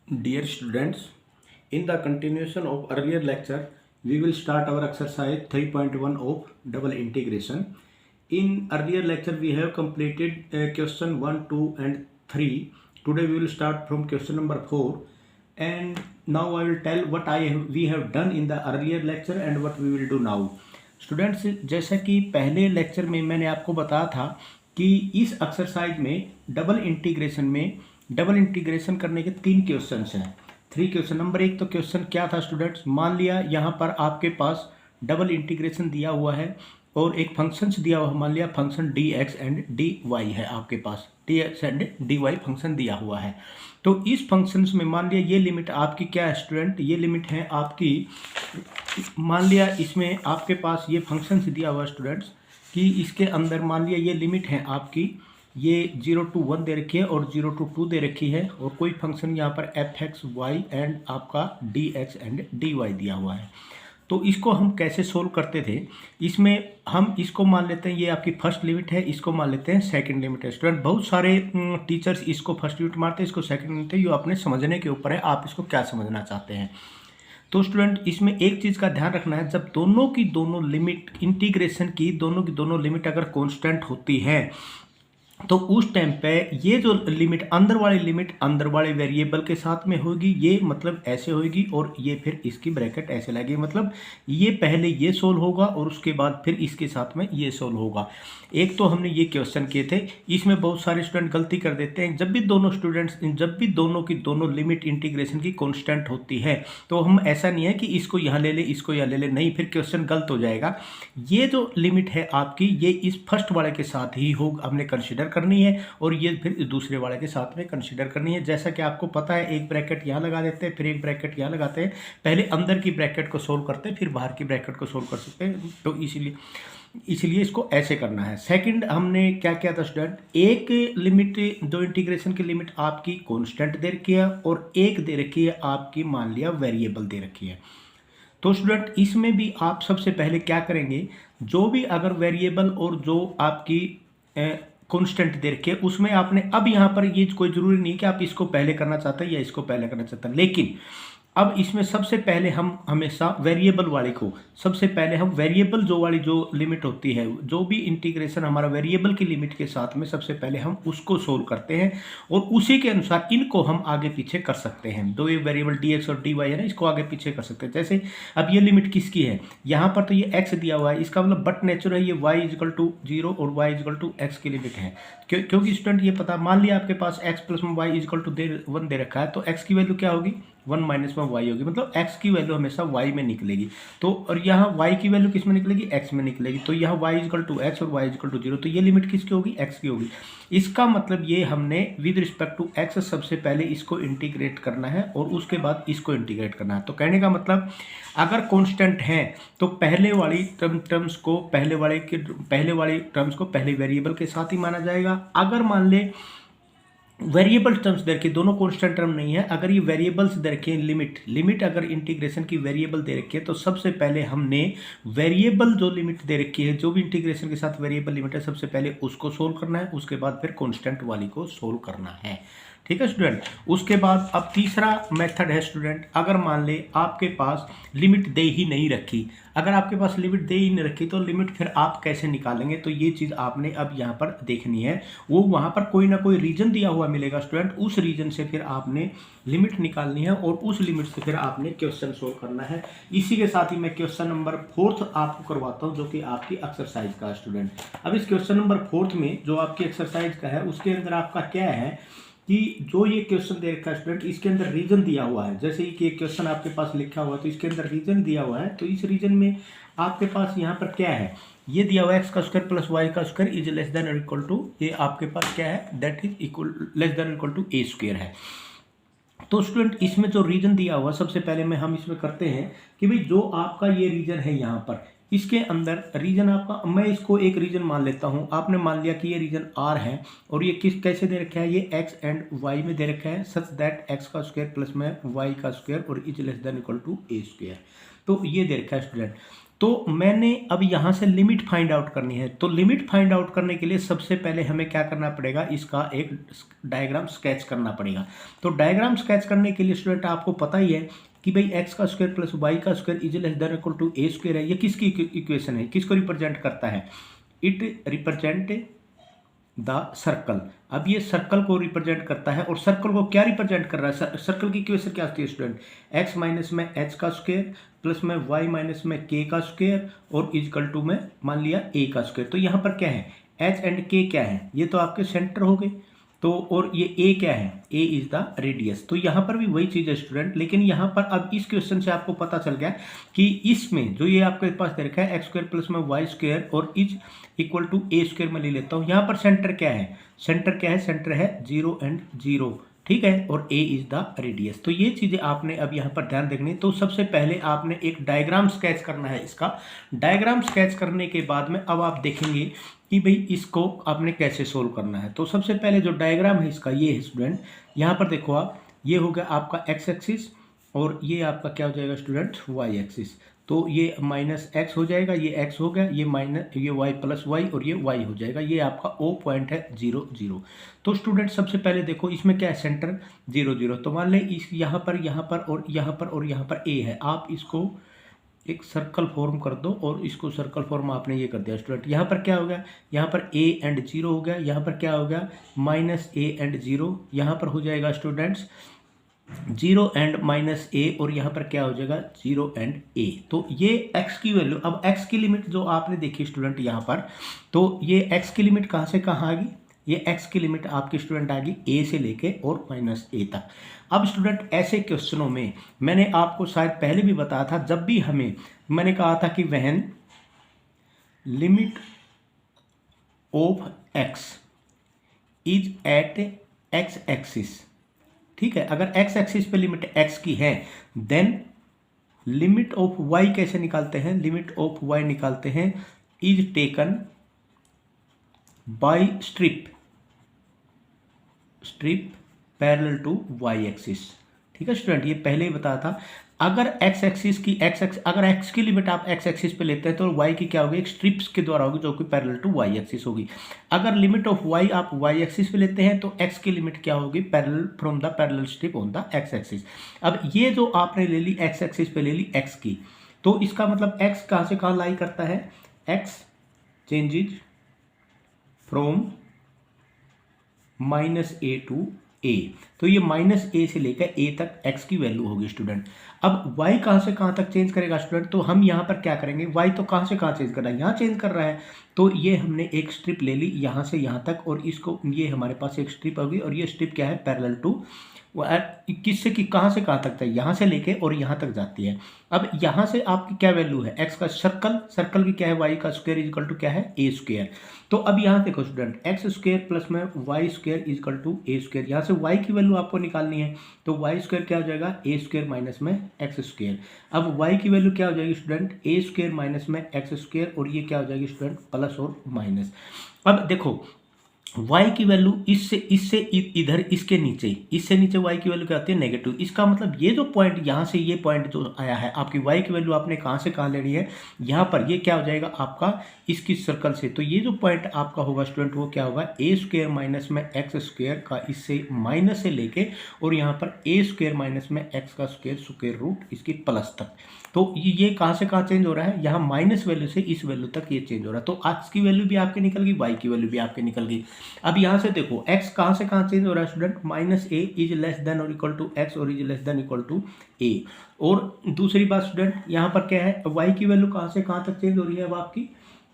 Dear students, in the continuation of earlier lecture, we will start our exercise 3.1 of double integration. In earlier lecture, we have completed question 1, 2 and 3. Today we will start from question number 4. And now I will tell what we have done in the earlier lecture and what we will do now. Students, जैसा कि पहले lecture में मैंने आपको बताया था कि इस एक्सरसाइज में डबल इंटीग्रेशन करने के 3 क्वेश्चंस हैं। 3 क्वेश्चन। नंबर 1 तो क्वेश्चन क्या था स्टूडेंट्स, मान लिया यहाँ पर आपके पास डबल इंटीग्रेशन दिया हुआ है और एक फंक्शंस दिया हुआ है, मान लिया फंक्शन dx एंड dy है, आपके पास dx एंड dy फंक्शन दिया हुआ है। तो इस फंक्शंस में मान लिया ये लिमिट आपकी क्या है स्टूडेंट, ये लिमिट है आपकी, मान लिया इसमें आपके पास ये फंक्शंस दिया हुआ है स्टूडेंट्स कि इसके अंदर मान लिया ये लिमिट है आपकी, ये 0 to 1 दे रखी है और 0 to 2 दे रखी है और कोई फंक्शन यहाँ पर fx y एंड आपका dx एंड dy दिया हुआ है। तो इसको हम कैसे सोल्व करते थे, इसमें हम इसको मान लेते हैं ये आपकी फर्स्ट लिमिट है, इसको मान लेते हैं सेकंड लिमिट है। स्टूडेंट बहुत सारे टीचर्स इसको फर्स्ट लिमिट मारते हैं, इसको सेकंड लिमिट है, ये अपने समझने के ऊपर है आप इसको क्या समझना चाहते हैं। तो स्टूडेंट इसमें एक चीज़ का ध्यान रखना है, जब दोनों की दोनों लिमिट इंटीग्रेशन की दोनों लिमिट अगर कांस्टेंट होती है तो उस टाइम पे ये जो लिमिट अंदर वाले वेरिएबल के साथ में होगी, ये मतलब ऐसे होगी और ये फिर इसकी ब्रैकेट ऐसे लगेगी, मतलब ये पहले ये सोल्व होगा और उसके बाद फिर इसके साथ में ये सोल्व होगा। एक तो हमने ये क्वेश्चन किए थे, इसमें बहुत सारे स्टूडेंट गलती कर देते हैं, जब भी दोनों की दोनों लिमिट इंटीग्रेशन की कांस्टेंट होती है तो हम ऐसा नहीं है कि इसको यहाँ ले ले इसको यहाँ ले ले, नहीं, फिर क्वेश्चन गलत हो जाएगा। ये जो लिमिट है आपकी ये इस फर्स्ट वाले के साथ ही होगा, हमने कंसिडर करनी है और ये फिर दूसरे वाले के साथ में कंसीडर करनी है। जैसा कि आपको पता है एक ब्रैकेट यहाँ लगा देते हैं, फिर एक ब्रैकेट यहाँ लगाते हैं, पहले अंदर की ब्रैकेट को सोल्व करते हैं फिर बाहर की ब्रैकेट को सोल्व कर सकते हैं। तो इसीलिए इसको ऐसे करना है। सेकंड हमने क्या किया था स्टूडेंट, एक लिमिट दो इंटीग्रेशन की लिमिट आपकी कांस्टेंट दे रखी है और एक दे रखी है आपकी मान लिया वेरिएबल दे रखी है। तो स्टूडेंट इसमें भी आप सबसे पहले क्या करेंगे, जो भी अगर वेरिएबल और जो आपकी कांस्टेंट दे रखे उसमें आपने, अब यहाँ पर ये कोई ज़रूरी नहीं कि आप इसको पहले करना चाहते हैं या इसको पहले करना चाहते हैं, लेकिन अब इसमें सबसे पहले हम हमेशा वेरिएबल वाले को, सबसे पहले हम वेरिएबल जो लिमिट होती है, जो भी इंटीग्रेशन हमारा वेरिएबल की लिमिट के साथ में, सबसे पहले हम उसको सोल्व करते हैं और उसी के अनुसार इनको हम आगे पीछे कर सकते हैं। दो ये वेरिएबल dx और dy है ना, इसको आगे पीछे कर सकते हैं। जैसे अब ये लिमिट किसकी है, यहाँ पर तो ये x दिया हुआ है, इसका मतलब बट नेचर है ये y इजकल टू 0 और y इजकल टू x की लिमिट है, क्योंकि स्टूडेंट ये पता, मान लिया आपके पास x plus y is equal to 1 दे रखा है, तो x की वैल्यू क्या होगी 1 माइनस में y होगी, मतलब x की वैल्यू हमेशा y में निकलेगी। तो और यहाँ y की वैल्यू किस में निकलेगी, x में निकलेगी, तो यहाँ y इजकल टू x और y इजकल टू 0, तो ये लिमिट किसकी होगी, x की होगी। इसका मतलब ये हमने विद रिस्पेक्ट टू x सबसे पहले इसको इंटीग्रेट करना है और उसके बाद इसको इंटीग्रेट करना है। तो कहने का मतलब अगर कांस्टेंट है तो पहले वाली टर्म्स को पहले वाली टर्म्स को पहले वेरिएबल के साथ ही माना जाएगा। अगर मान ले वेरिएबल टर्म्स दे रखे, दोनों कांस्टेंट टर्म नहीं है, अगर ये वेरिएबल्स दे रखे हैं, लिमिट अगर इंटीग्रेशन की वेरिएबल दे रखी है तो सबसे पहले हमने वेरिएबल जो लिमिट दे रखी है, जो भी इंटीग्रेशन के साथ वेरिएबल लिमिट है, सबसे पहले उसको सोल्व करना है, उसके बाद फिर कांस्टेंट वाली को सोल्व करना है। ठीक है स्टूडेंट। उसके बाद अब तीसरा मेथड है स्टूडेंट, अगर मान ले आपके पास लिमिट दे ही नहीं रखी, अगर आपके पास लिमिट दे ही नहीं रखी तो लिमिट फिर आप कैसे निकालेंगे, तो ये चीज़ आपने अब यहाँ पर देखनी है। वो वहाँ पर कोई ना कोई रीजन दिया हुआ मिलेगा स्टूडेंट, उस रीजन से फिर आपने लिमिट निकालनी है और उस लिमिट से फिर आपने क्वेश्चन सोल्व करना है। इसी के साथ ही मैं क्वेश्चन नंबर 4 आपको करवाता हूँ, जो कि आपकी एक्सरसाइज का स्टूडेंट। अब इस क्वेश्चन नंबर 4 में जो आपकी एक्सरसाइज का है उसके अंदर आपका क्या है कि जो ये क्वेश्चन दे रखा है स्टूडेंट, इसके अंदर रीजन दिया हुआ है। जैसे कि एक क्वेश्चन आपके पास लिखा हुआ है तो इसके अंदर रीजन दिया हुआ है, तो इस रीजन में आपके पास यहाँ पर क्या है, ये दिया हुआ है x का स्क्वायर प्लस y का स्क्वायर इज लेस देन और इक्वल टू, ये आपके पास क्या है, that is equal less than equal to a square है। तो स्टूडेंट इसमें जो रीजन दिया हुआ सबसे पहले में हम इसमें करते हैं कि भाई जो आपका ये रीजन है यहाँ पर, इसके अंदर रीजन आपका, मैं इसको एक रीजन मान लेता हूँ, आपने मान लिया कि ये रीजन R है और ये कैसे दे रखा है, ये x एंड y में दे रखा है, सच दैट x का स्क्वायर प्लस में y का स्क्वायर और is less than equal to a square. तो ये दे रखा है स्टूडेंट। तो मैंने अब यहाँ से लिमिट फाइंड आउट करनी है। तो लिमिट फाइंड आउट करने के लिए सबसे पहले हमें क्या करना पड़ेगा, इसका एक डायग्राम स्केच करना पड़ेगा। तो डायग्राम स्केच करने के लिए स्टूडेंट आपको पता ही है कि भाई एक्स का स्क्वायर प्लस वाई का square is less than equal to a square है। ये किसकी इक्वेशन है, किसको रिप्रेजेंट करता है, इट रिप्रेजेंट द सर्कल। अब ये सर्कल को रिप्रेजेंट करता है, और सर्कल को क्या रिप्रेजेंट कर रहा है, सर्कल की इक्वेशन क्या आती है स्टूडेंट, एक्स माइनस में एच का स्क्वायर प्लस में वाई माइनस में के का स्क्वायर और इजकल टू में मान लिया ए का स्क्वायर। तो यहाँ पर क्या है, एच एंड के क्या है, ये तो आपके सेंटर हो गए। तो और ये ए क्या है, ए इज द रेडियस। तो यहाँ पर भी वही चीज़ है स्टूडेंट, लेकिन यहाँ पर अब इस क्वेश्चन से आपको पता चल गया कि इसमें जो ये आपके पास दे रखा है एक्स स्क्वायर प्लस में वाई स्क्वायर और is equal to a square में ले लेता हूँ। यहाँ पर सेंटर क्या है, सेंटर क्या है, सेंटर है 0 एंड 0, ठीक है, और ए इज द रेडियस। तो ये चीज़ें आपने अब यहाँ पर ध्यान देखनी। तो सबसे पहले आपने एक डायग्राम स्केच करना है इसका। डायग्राम स्केच करने के बाद में अब आप देखेंगे कि भाई इसको आपने कैसे सोल्व करना है। तो सबसे पहले जो डायग्राम है इसका ये है स्टूडेंट, यहाँ पर देखो आप, ये हो गया आपका एक्स एक्सिस और ये आपका क्या हो जाएगा स्टूडेंट, वाई एक्सिस। तो ये माइनस एक्स हो जाएगा, ये एक्स हो गया, ये माइनस ये वाई प्लस वाई और ये वाई हो जाएगा। ये आपका ओ पॉइंट है 0 0। तो स्टूडेंट सबसे पहले देखो इसमें क्या है, सेंटर 0 0। तो मान लें इस यहाँ पर और यहाँ पर और यहाँ पर ए है, आप इसको एक सर्कल फॉर्म कर दो और इसको सर्कल फॉर्म आपने ये कर दिया स्टूडेंट। यहाँ पर क्या हो गया, यहाँ पर ए एंड 0 हो गया, यहाँ पर क्या हो गया माइनस ए एंड 0, यहाँ पर हो जाएगा स्टूडेंट्स 0 एंड माइनस ए और यहाँ पर क्या हो जाएगा 0 एंड ए। तो ये x की वैल्यू, अब x की लिमिट जो आपने देखी स्टूडेंट यहाँ पर, तो ये x की लिमिट कहाँ से कहाँ आ गई, ये x की लिमिट आपकी स्टूडेंट आ गई a से लेके और माइनस ए तक। अब स्टूडेंट ऐसे क्वेश्चनों में मैंने आपको शायद पहले भी बताया था, जब भी हमें मैंने कहा था कि when limit of x is at x axis, ठीक है, अगर x एक्सिस पे लिमिट x की है देन लिमिट ऑफ y कैसे निकालते हैं, लिमिट ऑफ y निकालते हैं is taken by strip parallel to y axis. ठीक है स्टूडेंट, ये पहले ही बताया था, अगर x एक्सिस की अगर x की लिमिट आप x एक्सिस पे लेते हैं तो y की क्या होगी, एक स्ट्रिप्स के द्वारा होगी जो कि पैरेलल टू y एक्सिस होगी। अगर लिमिट ऑफ y आप y एक्सिस पे लेते हैं तो x की लिमिट क्या होगी, parallel from the parallel strip on the x axis. अब ये जो आपने ले ली x एक्सिस पे ले ली x की, तो इसका मतलब x कहाँ से कहाँ लाई करता है, x changes from minus A to A. तो ये माइनस ए से लेकर ए तक x की वैल्यू होगी स्टूडेंट। अब y कहाँ से कहाँ तक चेंज करेगा स्टूडेंट, तो हम यहाँ पर क्या करेंगे, y तो कहाँ से कहाँ चेंज कर रहा है, यहाँ चेंज कर रहा है। तो ये हमने एक स्ट्रिप ले ली यहाँ से यहाँ तक, और इसको ये हमारे पास एक स्ट्रिप होगी, और ये स्ट्रिप क्या है, पैरेलल टू किससे कि कहाँ से कहाँ तक है, यहाँ से लेके और यहाँ तक जाती है। अब यहाँ से आपकी क्या वैल्यू है, x का सर्कल की क्या है, y का स्क्वायर इज इक्वल टू क्या है, ए स्क्वायर। तो अब यहाँ देखो स्टूडेंट, एक्स स्क्वायर प्लस में y square is equal to a square, यहाँ से y की वैल्यू आपको निकालनी है। तो वाई स्क्वायर क्या हो जाएगा, ए स्क्वायर माइनस में एक्स स्क्वायर। अब y की वैल्यू क्या हो जाएगी स्टूडेंट, ए स्क्वायर माइनस में एक्स स्क्वायर, और ये क्या हो जाएगी स्टूडेंट, प्लस और माइनस। अब देखो y की वैल्यू इससे इधर इससे नीचे y की वैल्यू क्या आती है, नेगेटिव। इसका मतलब ये जो पॉइंट यहाँ से ये पॉइंट जो आया है, आपकी y की वैल्यू आपने कहाँ से कहाँ लेनी है, यहाँ पर ये क्या हो जाएगा आपका इसकी सर्कल से। तो ये जो पॉइंट आपका होगा स्टूडेंट वो क्या होगा, ए स्क्वायर माइनस में एक्स स्क्वायर का इससे माइनस से लेके और यहाँ पर ए स्क्वायर माइनस में एक्स का स्क्वायर रूट इसकी प्लस तक। तो ये कहाँ से कहाँ चेंज हो रहा है, यहाँ माइनस वैल्यू से इस वैल्यू तक ये चेंज हो रहा है। तो x की वैल्यू भी आपकी निकल गई, y की वैल्यू भी आपकी निकल गई। अब यहाँ से देखो x कहाँ से कहाँ चेंज हो रहा है student, minus A is less than और इक्वल टू एक्स और is less than equal to A. और दूसरी बात स्टूडेंट यहाँ पर क्या है, y की वैल्यू कहाँ से कहाँ तक चेंज हो रही है, अब आपकी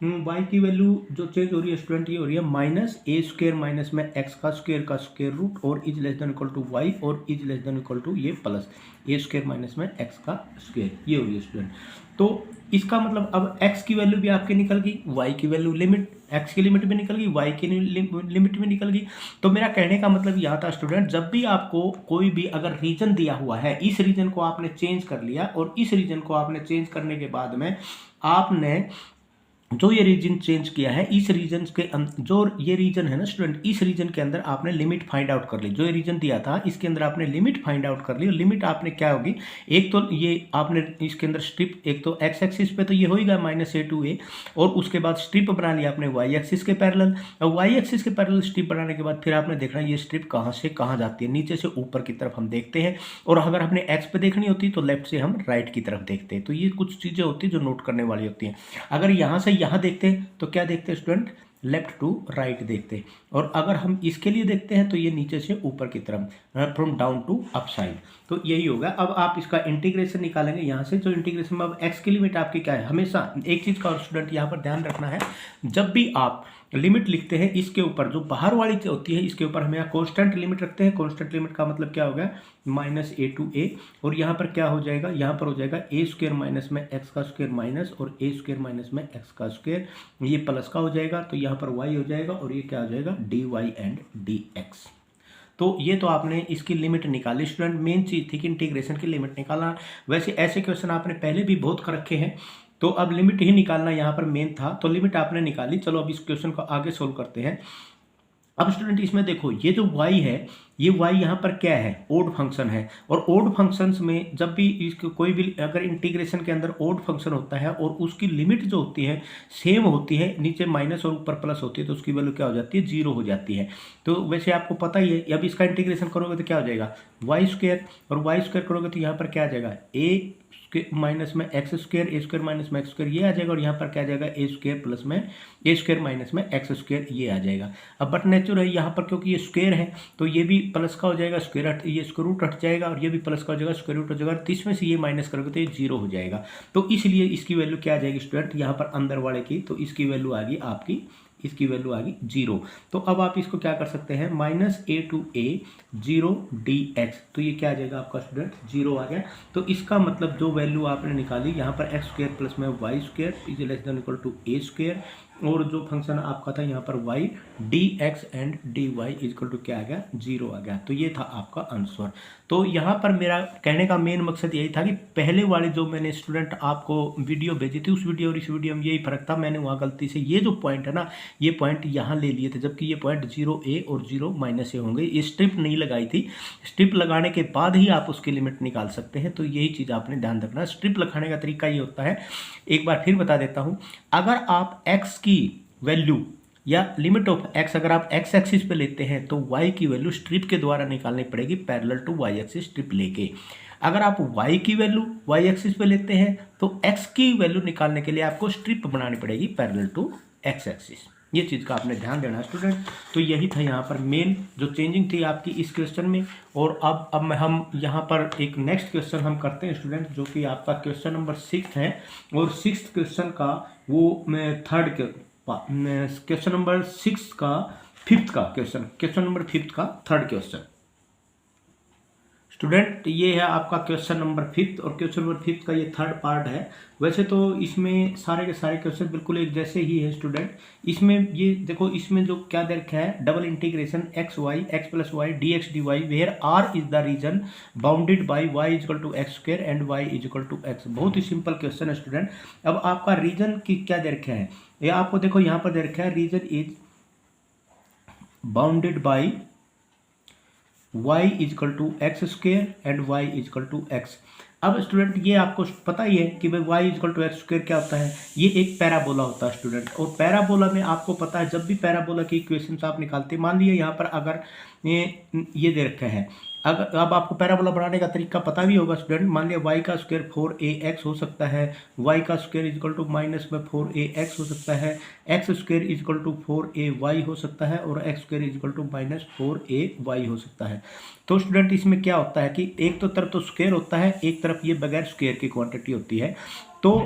y की वैल्यू जो चेंज हो रही है स्टूडेंट ये हो रही है माइनस ए स्क्वायर माइनस में एक्स का स्क्वायर रूट और is less than equal to Y और is less than equal to ये प्लस ए स्क्वायर माइनस में एक्स का स्क्वायर, ये हो रही है स्टूडेंट। तो इसका मतलब अब x की वैल्यू भी आपकी निकल गई, y की वैल्यू लिमिट x की लिमिट भी निकल गई, y की लिमिट भी निकल गई। तो मेरा कहने का मतलब यहाँ था स्टूडेंट, जब भी आपको कोई भी अगर रीजन दिया हुआ है, इस रीजन को आपने चेंज कर लिया और इस रीजन को आपने चेंज करने के बाद में आपने जो ये रीजन चेंज किया है, इस रीजन के जो ये रीजन है ना स्टूडेंट, इस रीजन के अंदर आपने लिमिट फाइंड आउट कर ली। जो ये रीजन दिया था इसके अंदर आपने लिमिट फाइंड आउट कर ली, और लिमिट आपने क्या होगी, एक तो ये आपने इसके अंदर स्ट्रिप, एक तो एक्स एक्सिस पे तो ये होगा -a to a, और उसके बाद स्ट्रिप बना लिया आपने वाई एक्सिस के पैरेलल, और वाई एक्सिस के पैरेलल स्ट्रिप बनाने के बाद फिर आपने देखना ये स्ट्रिप कहाँ से कहाँ जाती है, नीचे से ऊपर की तरफ हम देखते हैं, और अगर हमने एक्स पे देखनी होती तो लेफ्ट से हम राइट की तरफ देखते हैं। तो ये कुछ चीज़ें होती है जो नोट करने वाली होती हैं। अगर यहाँ से यहाँ देखते हैं तो क्या देखते हैं स्टूडेंट, लेफ्ट टू राइट देखते हैं, और अगर हम इसके लिए देखते हैं तो ये नीचे से ऊपर की तरफ, from down to up side. तो यही होगा। अब आप इसका इंटीग्रेशन निकालेंगे यहाँ से, जो इंटीग्रेशन में अब एक्स की लिमिट आपकी क्या है, हमेशा एक चीज़ का और स्टूडेंट यहाँ पर ध्यान रखना है, जब भी आप लिमिट लिखते हैं इसके ऊपर जो बाहर वाली होती है इसके ऊपर हम यहाँ कॉन्स्टेंट लिमिट रखते हैं। कॉन्स्टेंट लिमिट का मतलब क्या होगा, -a to a, और यहाँ पर क्या हो जाएगा, यहाँ पर हो जाएगा a² माइनस में x का स्क्वायर माइनस, और a² माइनस में x का स्क्वायर, ये प्लस का हो जाएगा, तो यहाँ पर y हो जाएगा, और ये क्या हो जाएगा, dy एंड dx। तो ये तो आपने इसकी लिमिट निकाली स्टूडेंट, मेन चीज़ थी कि इंटीग्रेशन की लिमिट निकालना। वैसे ऐसे क्वेश्चन आपने पहले भी बहुत कर रखे हैं, तो अब लिमिट ही निकालना यहाँ पर मेन था, तो लिमिट आपने निकाली। चलो अब इस क्वेश्चन को आगे सोल्व करते हैं। अब स्टूडेंट इसमें देखो ये जो y है, ये y यहाँ पर क्या है, ओड फंक्शन है, और ओड फंक्शंस में जब भी इसको कोई भी अगर इंटीग्रेशन के अंदर ओड फंक्शन होता है और उसकी लिमिट जो होती है सेम होती है, नीचे माइनस और ऊपर प्लस होती है, तो उसकी वैल्यू क्या हो जाती है, 0 हो जाती है। तो वैसे आपको पता ही है, अब इसका इंटीग्रेशन करोगे तो क्या हो जाएगा, y², और y² करोगे तो यहाँ पर क्या आ जाएगा, a माइनस में x², a² माइनस में x², ये आ जाएगा, और यहाँ पर क्या आ जाएगा, a² प्लस में a² माइनस में x², ये आ जाएगा। अब बट नेचुरल है यहाँ पर, क्योंकि ये स्क्वायर है तो ये भी प्लस का हो जाएगा, स्क्वायर ये स्क्वायर रूट हट जाएगा, और ये भी प्लस का हो जाएगा, स्क्वायर रूट हो जाएगा, तो इसमें से ये माइनस करोगे तो ये 0 हो जाएगा। तो इसलिए इसकी वैल्यू क्या आ जाएगी स्टूडेंट, यहाँ पर अंदर वाले की, तो इसकी वैल्यू आ गई आपकी, इसकी वैल्यू आ गई 0। तो अब आप इसको क्या कर सकते हैं, -a to a 0 dx, तो ये क्या आ जाएगा आपका स्टूडेंट, 0 आ गया। तो इसका मतलब जो वैल्यू आपने निकाली यहाँ पर x² प्लस में y² is less than equal to a², और जो फंक्शन आपका था यहाँ पर y dx and dy is equal to क्या आ गया, 0 आ गया। तो ये था आपका आंसर। तो यहाँ पर मेरा कहने का मेन मकसद यही था कि पहले वाले जो मैंने स्टूडेंट आपको वीडियो भेजी थी, उस वीडियो और इस वीडियो में यही फर्क था, मैंने वहाँ गलती से ये जो पॉइंट है ना, ये पॉइंट यहाँ ले लिए थे, जबकि ये पॉइंट 0a और 0 -a होंगे। ये स्ट्रिप नहीं लगाई थी, स्ट्रिप लगाने के बाद ही आप उसकी लिमिट निकाल सकते हैं। तो यही चीज़ आपने ध्यान रखना। स्ट्रिप लगाने का तरीका ये होता है, एक बार फिर बता देता हूँ। अगर आप x की वैल्यू या लिमिट ऑफ x अगर आप x एक्सिस पे लेते हैं तो y की वैल्यू स्ट्रिप के द्वारा निकालनी पड़ेगी, parallel to y axis strip लेके। अगर आप y की वैल्यू y एक्सिस पे लेते हैं तो x की वैल्यू निकालने के लिए आपको स्ट्रिप बनानी पड़ेगी पैरेलल टू x एक्सिस। ये चीज़ का आपने ध्यान देना है स्टूडेंट। तो यही था यहाँ पर मेन जो चेंजिंग थी आपकी इस क्वेश्चन में। और अब हम यहाँ पर एक नेक्स्ट क्वेश्चन हम करते हैं स्टूडेंट, जो कि आपका क्वेश्चन नंबर 6 है। और 6th क्वेश्चन का वो थर्ड क्वेश्चन नंबर 6 का 5th का क्वेश्चन नंबर 5th का थर्ड क्वेश्चन स्टूडेंट। ये है आपका क्वेश्चन नंबर 5th, और क्वेश्चन नंबर 5th का ये थर्ड पार्ट है। वैसे तो इसमें सारे के सारे क्वेश्चन बिल्कुल एक जैसे ही है स्टूडेंट। इसमें ये देखो, इसमें जो क्या दे रखा है, double integration x plus y dx dy where r is the region bounded by y is equal to x² and y is equal to x। बहुत ही सिंपल क्वेश्चन है स्टूडेंट। अब आपका रीजन की क्या दे रखा है, ये आपको देखो यहाँ पर दे रखा है, region is bounded by y is equal to x² and y is equal to x। अब स्टूडेंट ये आपको पता ही है कि भाई y is equal to x² क्या होता है, ये एक पैराबोला होता है स्टूडेंट। और पैराबोला में आपको पता है, जब भी पैराबोला की इक्वेशंस आप निकालते हैं, मान लीजिए यहाँ पर अगर ये दे रखा है, अगर अब आपको पैराबोला बनाने का तरीका पता भी होगा स्टूडेंट। मान लिया y का स्क्वायर 4ax हो सकता है, y का square is equal to minus में 4ax हो सकता है, x square is equal to 4ay हो सकता है, और x square is equal to -4ay हो सकता है। तो स्टूडेंट इसमें क्या होता है कि एक तो तरफ तो स्क्वायर होता है, एक तरफ ये बगैर स्क्वायर की क्वांटिटी होती है। तो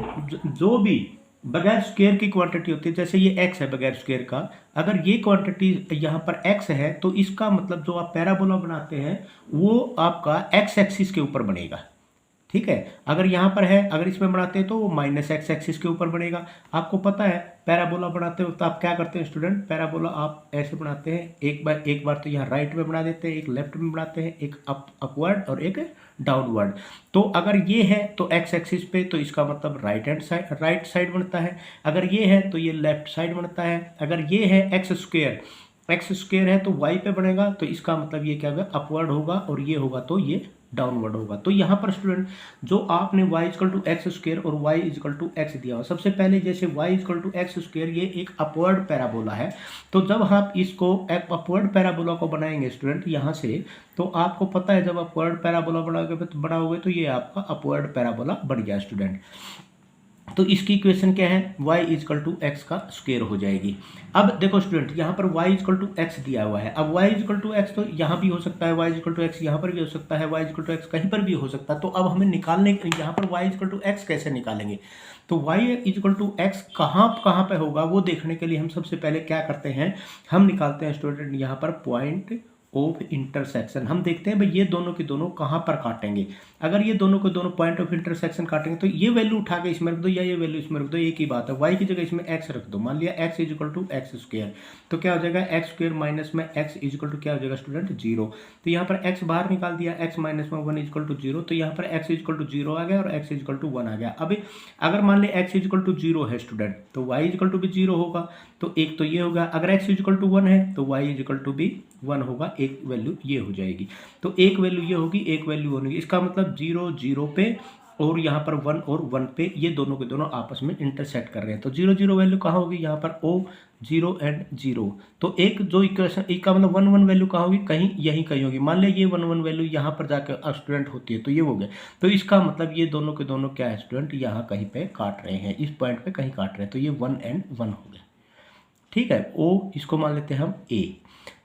जो भी बगैर स्क्वायर की क्वांटिटी होती है, जैसे ये x है बगैर स्क्वायर का, अगर ये क्वांटिटी यहाँ पर x है तो इसका मतलब जो आप पैराबोला बनाते हैं वो आपका x एक्सिस के ऊपर बनेगा। ठीक है। अगर यहाँ पर है, अगर इसमें बनाते हैं तो वो माइनस एक्स एक्सिस के ऊपर बनेगा। आपको पता है पैराबोला बनाते हो तो आप क्या करते हैं स्टूडेंट, पैराबोला आप ऐसे बनाते हैं, एक बार तो यहाँ राइट में बना देते हैं, एक लेफ्ट में बनाते हैं, एक अपवर्ड और एक डाउनवर्ड। तो अगर ये है तो एक्स एक्सिस पे, तो इसका मतलब राइट साइड बनता है। अगर ये है तो ये लेफ्ट साइड बनता है। अगर ये है एक्स स्क्वेयर है तो वाई पे बनेगा, तो इसका मतलब ये क्या होगा, अपवर्ड होगा, और ये होगा तो ये डाउनवर्ड होगा। तो यहाँ पर स्टूडेंट जो आपने y is equal to x square और y इजकल टू एक्स दिया हो, सबसे पहले जैसे y is equal to x square ये एक अपवर्ड पैराबोला है, तो जब आप इसको अपवर्ड पैराबोला को बनाएंगे स्टूडेंट यहाँ से, तो आपको पता है जब अपवर्ड पैराबोला बनाओगे तो ये आपका अपवर्ड पैराबोला बन गया स्टूडेंट। तो इसकी इक्वेशन क्या है, y इजकल टू एक्स का स्क्वेयर हो जाएगी। अब देखो स्टूडेंट यहाँ पर y इजकल टू एक्स दिया हुआ है, अब y इजकल टू एक्स तो यहाँ भी हो सकता है, y इजकल टू एक्स यहाँ पर भी हो सकता है, y इजकल टू एक्स कहीं पर भी हो सकता है। तो अब हमें निकालने, यहाँ पर y इजकल टू एक्स कैसे निकालेंगे, तो y इजकल टू एक्स कहाँ पे होगा वो देखने के लिए हम सबसे पहले क्या करते हैं, हम निकालते हैं स्टूडेंट यहाँ पर पॉइंट ऑफ इंटरसेक्शन। हम देखते हैं भाई ये दोनों के दोनों कहाँ पर काटेंगे। अगर ये दोनों के दोनों पॉइंट ऑफ इंटरसेक्शन काटेंगे तो ये वैल्यू उठा के इसमें रख दो या ये वैल्यू इसमें रख दो, एक ही बात है। y की जगह इसमें x रख दो, मान लिया x is equal to x square, तो क्या हो जाएगा एक्स स्क्वेयर माइनस में x इजिकल टू क्या हो जाएगा स्टूडेंट 0। तो यहाँ पर x बाहर निकाल दिया, x माइनस में 1 इजिकल टू 0, तो यहाँ पर x इजिकल टू 0 आ गया और x इजिकल टू 1 आ गया। अभी अगर मान लिया x इजिकल टू 0 है स्टूडेंट तो y इजिकल टू भी 0 होगा, तो एक तो ये होगा। अगर x इजिकल टू 1 है तो y इजिकल टू भी 1 होगा, एक वैल्यू ये हो जाएगी। तो एक वैल्यू ये होगी, एक वैल्यू होगी, इसका मतलब 0 0 पे और यहाँ पर 1 और 1 पे ये दोनों के दोनों आपस में इंटरसेक्ट कर रहे हैं। तो 0 0 वैल्यू कहाँ होगी, यहाँ पर O 0 एंड 0। तो एक जो इक्वेशन, एक का मतलब 1 1 वैल्यू कहाँ होगी, कहीं यहीं कहीं होगी। मान लिया ये 1 1 वैल्यू यहाँ पर जाकर स्टूडेंट होती है, तो ये हो गया। तो इसका मतलब ये दोनों के दोनों क्या है स्टूडेंट, यहाँ कहीं पे काट रहे हैं, इस पॉइंट पे कहीं काट रहे हैं, तो ये 1 एंड 1 हो गया। ठीक है, O इसको मान लेते हैं हम A।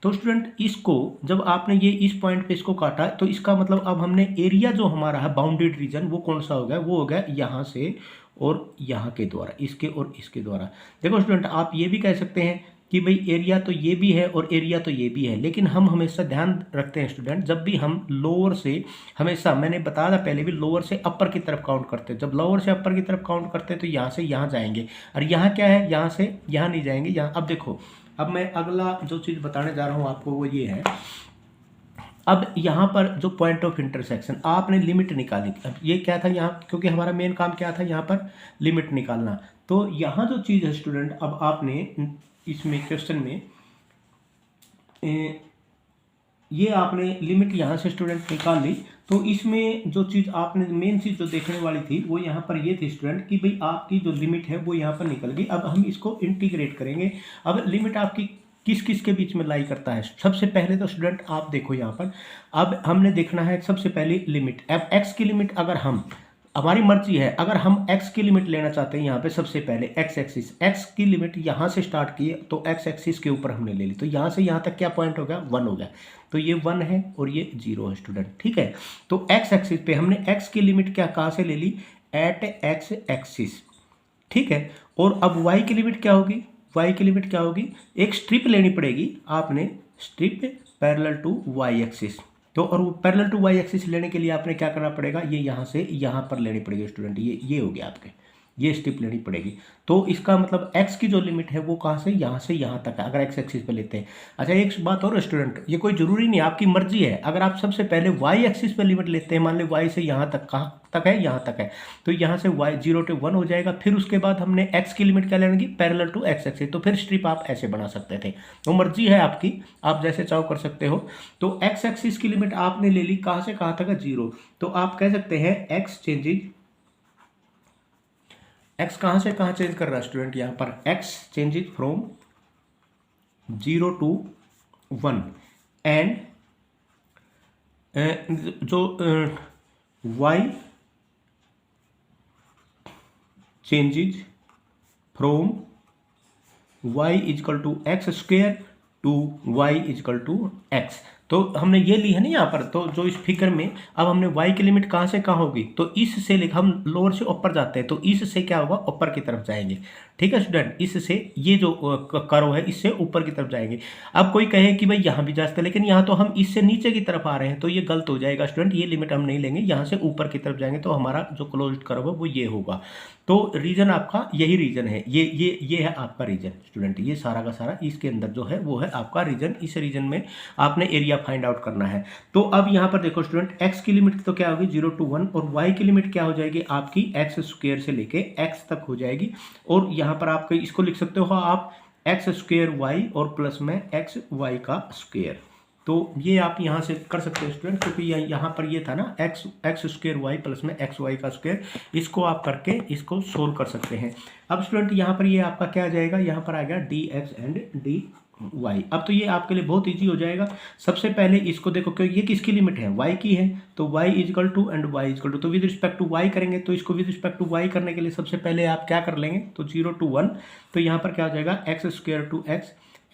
तो स्टूडेंट इसको जब आपने ये इस पॉइंट पे इसको काटा, तो इसका मतलब अब हमने एरिया जो हमारा है बाउंडेड रीजन वो कौन सा हो गया, वो हो गया यहाँ से और यहाँ के द्वारा, इसके और इसके द्वारा। देखो स्टूडेंट आप ये भी कह सकते हैं कि भाई एरिया तो ये भी है और एरिया तो ये भी है, लेकिन हम हमेशा ध्यान रखते हैं स्टूडेंट, जब भी हम लोअर से, हमेशा मैंने बताया था पहले भी, लोअर से अपर की तरफ काउंट करते हैं। जब लोअर से अपर की तरफ काउंट करते हैं तो यहाँ से यहाँ जाएंगे, और यहाँ क्या है, यहाँ से यहाँ नहीं जाएंगे। यहाँ अब देखो, अब मैं अगला जो चीज़ बताने जा रहा हूँ आपको वो ये है, अब यहाँ पर जो पॉइंट ऑफ इंटरसेक्शन आपने लिमिट निकाली। अब ये क्या था यहाँ, क्योंकि हमारा मेन काम क्या था यहाँ पर लिमिट निकालना। तो यहाँ जो चीज़ है स्टूडेंट, अब आपने इसमें क्वेश्चन में ये आपने लिमिट यहाँ से स्टूडेंट निकाल ली, तो इसमें जो चीज़ आपने मेन चीज़ जो देखने वाली थी वो यहाँ पर ये थी स्टूडेंट कि भाई आपकी जो लिमिट है वो यहाँ पर निकल गई। अब हम इसको इंटीग्रेट करेंगे। अब लिमिट आपकी किस किस के बीच में लाई करता है, सबसे पहले तो स्टूडेंट आप देखो यहाँ पर, अब हमने देखना है सबसे पहले लिमिट। अब एक्स की लिमिट अगर हम, हमारी मर्जी है, अगर हम x की लिमिट लेना चाहते हैं यहाँ पे सबसे पहले x एक्सिस, x की लिमिट यहाँ से स्टार्ट किए तो x एक्सिस के ऊपर हमने ले ली, तो यहाँ से यहाँ तक क्या पॉइंट हो गया, 1 हो गया। तो ये 1 है और ये 0 है स्टूडेंट। ठीक है, तो x एक्सिस पे हमने x की लिमिट क्या कहाँ से ले ली, एट x एक्सिस। ठीक है, और अब y की लिमिट क्या होगी, y की लिमिट क्या होगी, एक स्ट्रिप लेनी पड़ेगी आपने, strip parallel to y axis. तो और वो पैरेलल टू वाई एक्सिस लेने के लिए आपने क्या करना पड़ेगा, ये यहाँ से यहाँ पर लेनी पड़ेगी स्टूडेंट, ये हो गया आपके, ये स्टिप लेनी पड़ेगी। तो इसका मतलब x की जो लिमिट है वो कहाँ से यहाँ तक है, अगर x एक्सिस पे लेते हैं। अच्छा एक बात और स्टूडेंट, ये कोई जरूरी नहीं, आपकी मर्जी है। अगर आप सबसे पहले y एक्सिस पे लिमिट लेते हैं, मान लो y से यहाँ तक, कहाँ तक है, यहाँ तक है, तो यहाँ से y 0 to 1 हो जाएगा। फिर उसके बाद हमने x की लिमिट क्या लेंगे, पैरेलल टू x एक्सिस। तो फिर स्ट्रिप आप ऐसे बना सकते थे, तो मर्जी है आपकी, आप जैसे चाहो कर सकते हो। तो x एक्सिस की लिमिट आपने ले ली, कहाँ से कहाँ तक है, 0। तो आप कह सकते हैं x चेंजेज, x कहाँ से कहाँ चेंज कर रहा है स्टूडेंट, यहाँ पर x changes from 0 to 1 and जो y changes from y is equal to x square to y is equal to x। तो हमने ये ली है ना यहाँ पर, तो जो इस फिगर में अब हमने y की लिमिट कहाँ से कहाँ होगी, तो इस से लेकर हम लोअर से ऊपर जाते हैं, तो इस से क्या होगा, ऊपर की तरफ जाएंगे। ठीक है स्टूडेंट, इससे ये जो कर्व है इससे ऊपर की तरफ जाएंगे। अब कोई कहे कि भाई यहाँ भी जा सकते हैं, लेकिन यहाँ तो हम इससे नीचे की तरफ आ रहे हैं, तो ये गलत हो जाएगा स्टूडेंट, ये लिमिट हम नहीं लेंगे, यहाँ से ऊपर की तरफ जाएंगे तो हमारा जो क्लोज्ड कर्व है वो ये होगा। तो रीजन आपका यही रीजन है, ये है आपका रीजन स्टूडेंट, ये सारा का सारा इसके अंदर जो है वो है आपका रीजन। इस रीजन में आपने एरिया फाइंड आउट करना है। तो अब यहाँ पर देखो स्टूडेंट, x की लिमिट तो क्या होगी 0 to 1, और y की लिमिट क्या हो जाएगी आपकी x स्क्वायर से लेके x तक हो जाएगी। और यहाँ पर आप इसको लिख सकते हो आप एक्स स्क्वायर वाई और प्लस में एक्स वाई का स्क्वायर। तो ये आप यहाँ से कर सकते हैं स्टूडेंट, क्योंकि यहाँ पर ये था ना एक्स स्क्वायर वाई प्लस में एक्स वाई का स्क्वायर, इसको आप करके इसको सोल्व कर सकते हैं। अब स्टूडेंट यहाँ पर ये आपका क्या आ जाएगा, यहाँ पर आ गया d x and d y. अब तो ये आपके लिए बहुत इजी हो जाएगा। सबसे पहले इसको देखो, क्योंकि ये किसकी लिमिट है, y की है, तो y is equal to and y is equal to, तो विद रिस्पेक्ट टू y करेंगे, तो इसको विद रिस्पेक्ट टू y करने के लिए सबसे पहले आप क्या कर लेंगे, तो 0 to 1, तो यहाँ पर क्या हो जाएगा x square to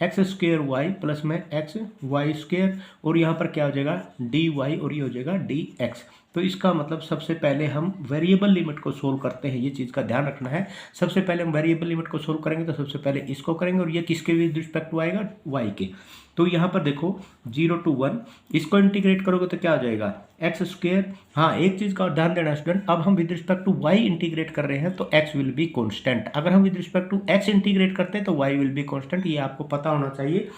x square y plus में एक्स वाई स्क्वायर, और यहाँ पर क्या हो जाएगा डी वाई, और ये हो जाएगा डी एक्स। तो इसका मतलब सबसे पहले हम वेरिएबल लिमिट को सोल्व करते हैं, ये चीज़ का ध्यान रखना है। सबसे पहले हम वेरिएबल लिमिट को सोल्व करेंगे, तो सबसे पहले इसको करेंगे, और ये किसके विद रिस्पेक्ट टू आएगा, वाई के। तो यहाँ पर देखो 0 to 1, इसको इंटीग्रेट करोगे तो क्या हो जाएगा एक्स स्क्वायर। हाँ, एक चीज़ का ध्यान देना स्टूडेंट, अब हम with respect to y integrate कर रहे हैं तो एक्स विल बी कॉन्स्टेंट, अगर हम with respect to x integrate करते हैं तो वाई विल बी कॉन्स्टेंट, ये आपको पता होना चाहिए,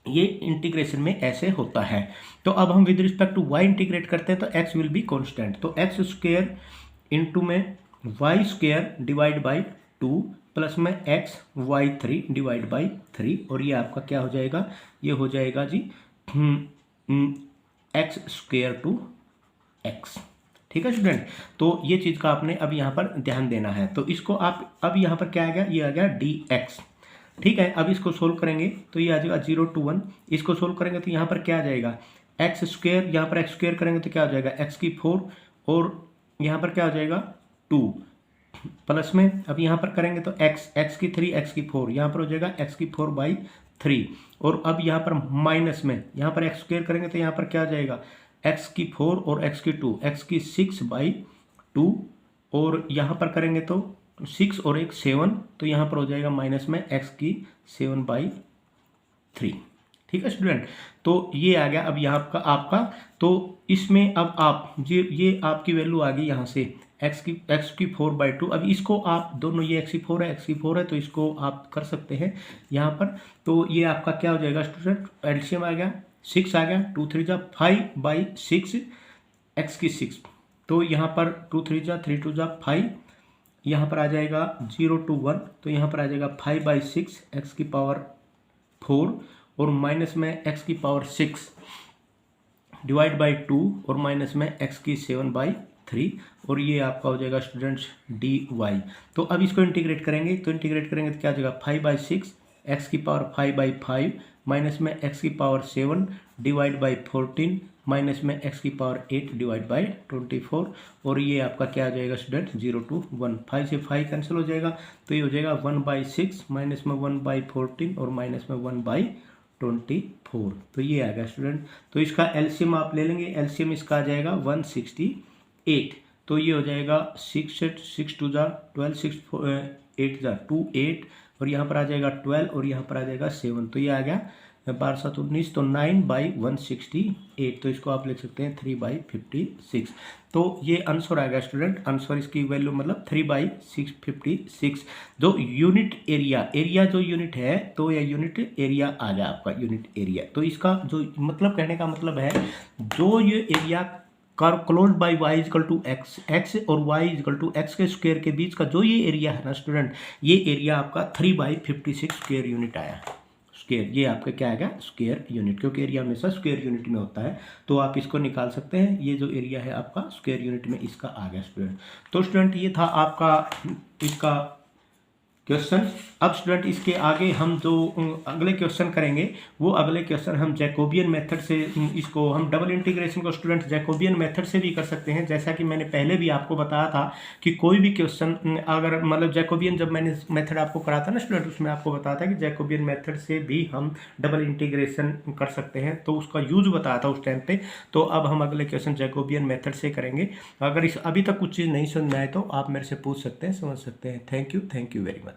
ये इंटीग्रेशन में ऐसे होता है। तो अब हम with respect to y integrate करते हैं तो x विल बी कांस्टेंट, तो एक्स स्क्वायर इंटू में वाई स्क्वायर डिवाइड बाई 2 प्लस में एक्स वाई 3 डिवाइड बाई 3, और ये आपका क्या हो जाएगा, ये हो जाएगा जी एक्स स्क्वायर टू एक्स। ठीक है स्टूडेंट, तो ये चीज़ का आपने अब यहाँ पर ध्यान देना है। तो इसको आप अब यहाँ पर क्या आ गया, ये आ गया डी एक्स। ठीक है, अब इसको सोल्व करेंगे तो ये आ जाएगा 0 to 1, इसको सोल्व करेंगे तो यहाँ पर क्या आ जाएगा एक्स स्क्वायर, यहाँ पर एक्स स्क्वायर करेंगे तो क्या हो जाएगा एक्स की 4, और यहाँ पर क्या हो जाएगा 2 प्लस में, अब यहाँ पर करेंगे तो एक्स की 3 एक्स की 4, यहाँ पर हो जाएगा एक्स की 4/3, और अब यहाँ पर माइनस में यहाँ पर एक्स स्क्वायर करेंगे तो यहाँ पर क्या आ जाएगा एक्स की 4 और एक्स की 2, एक्स की 6/2, और यहाँ पर करेंगे तो 6 और 1 7, तो यहाँ पर हो जाएगा माइनस में एक्स की 7/3। ठीक है स्टूडेंट, तो ये आ गया अब यहाँ आपका। तो इसमें अब आप ये आपकी वैल्यू आ गई यहाँ से एक्स की 4/2। अब इसको आप दोनों, ये एक्स की 4 है, एक्स की 4 है, तो इसको आप कर सकते हैं यहाँ पर। तो ये आपका क्या हो जाएगा स्टूडेंट, एलसीएम आ गया 6 आ गया, 2 3 जा 5/6 एक्स की 6, तो यहाँ पर 2 3 जा 3 2 जा 5, यहाँ पर आ जाएगा 0 to 1, तो यहाँ पर आ जाएगा 5/6 एक्स की पावर 4, और माइनस में एक्स की पावर 6 डिवाइड बाई 2, और माइनस में एक्स की 7/3, और ये आपका हो जाएगा स्टूडेंट्स डी वाई। तो अब इसको इंटीग्रेट करेंगे, तो इंटीग्रेट करेंगे तो क्या आ जाएगा 5/6 एक्स की पावर 5/5 माइनस में एक्स की पावर 7 डिवाइड बाई 14 माइनस में एक्स की पावर 8 डिवाइड बाई 24, और ये आपका क्या आ जाएगा स्टूडेंट 0 to 1, 5 से 5 कैंसिल हो जाएगा, तो ये हो जाएगा 1/6 माइनस में 1/14 और माइनस में 1/24, तो ये आ गया स्टूडेंट। तो इसका एलसीएम आप ले लेंगे, एलसीएम इसका आ जाएगा 168, तो ये हो जाएगा 6 2 जा 12 6 8 जा 2 8, और यहाँ पर आ जाएगा 12, और यहाँ पर आ जाएगा 7, तो ये आ गया 12 7 19, तो 9/168, तो इसको आप लिख सकते हैं 3/56। तो ये आंसर आ गया स्टूडेंट, आंसर इसकी वैल्यू मतलब 3/656। जो यूनिट एरिया जो यूनिट है, तो यह यूनिट एरिया आ गया आपका यूनिट एरिया। तो इसका जो मतलब कहने का मतलब है, जो ये area close by y is equal to x और वाई इजकल टू एक्स के स्क्वायर के बीच का जो ये एरिया है ना स्टूडेंट, ये एरिया आपका 3/56 स्क्वायर यूनिट आया। स्क्वायर ये आपका क्या आएगा स्क्वायर यूनिट, क्योंकि एरिया हमेशा स्क्वायर यूनिट में होता है, तो आप इसको निकाल सकते हैं। ये जो एरिया है आपका स्क्वायर यूनिट में इसका आ गया स्टूडेंट। तो स्टूडेंट ये था आपका इसका क्वेश्चन। अब स्टूडेंट इसके आगे हम जो अगले क्वेश्चन करेंगे वो अगले क्वेश्चन हम जैकोबियन मेथड से, इसको हम डबल इंटीग्रेशन को स्टूडेंट जैकोबियन मेथड से भी कर सकते हैं। जैसा कि मैंने पहले भी आपको बताया था कि कोई भी क्वेश्चन अगर मतलब जैकोबियन, जब मैंने मेथड आपको करा था ना स्टूडेंट, उसमें आपको बताया था कि जैकोबियन मेथड से भी हम डबल इंटीग्रेशन कर सकते हैं, तो उसका यूज बताया था उस टाइम पे। तो अब हम अगले क्वेश्चन जैकोबियन मेथड से करेंगे। अगर इस अभी तक कुछ चीज़ नहीं समझ में आए तो आप मेरे से पूछ सकते हैं, समझ सकते हैं। Thank you very much.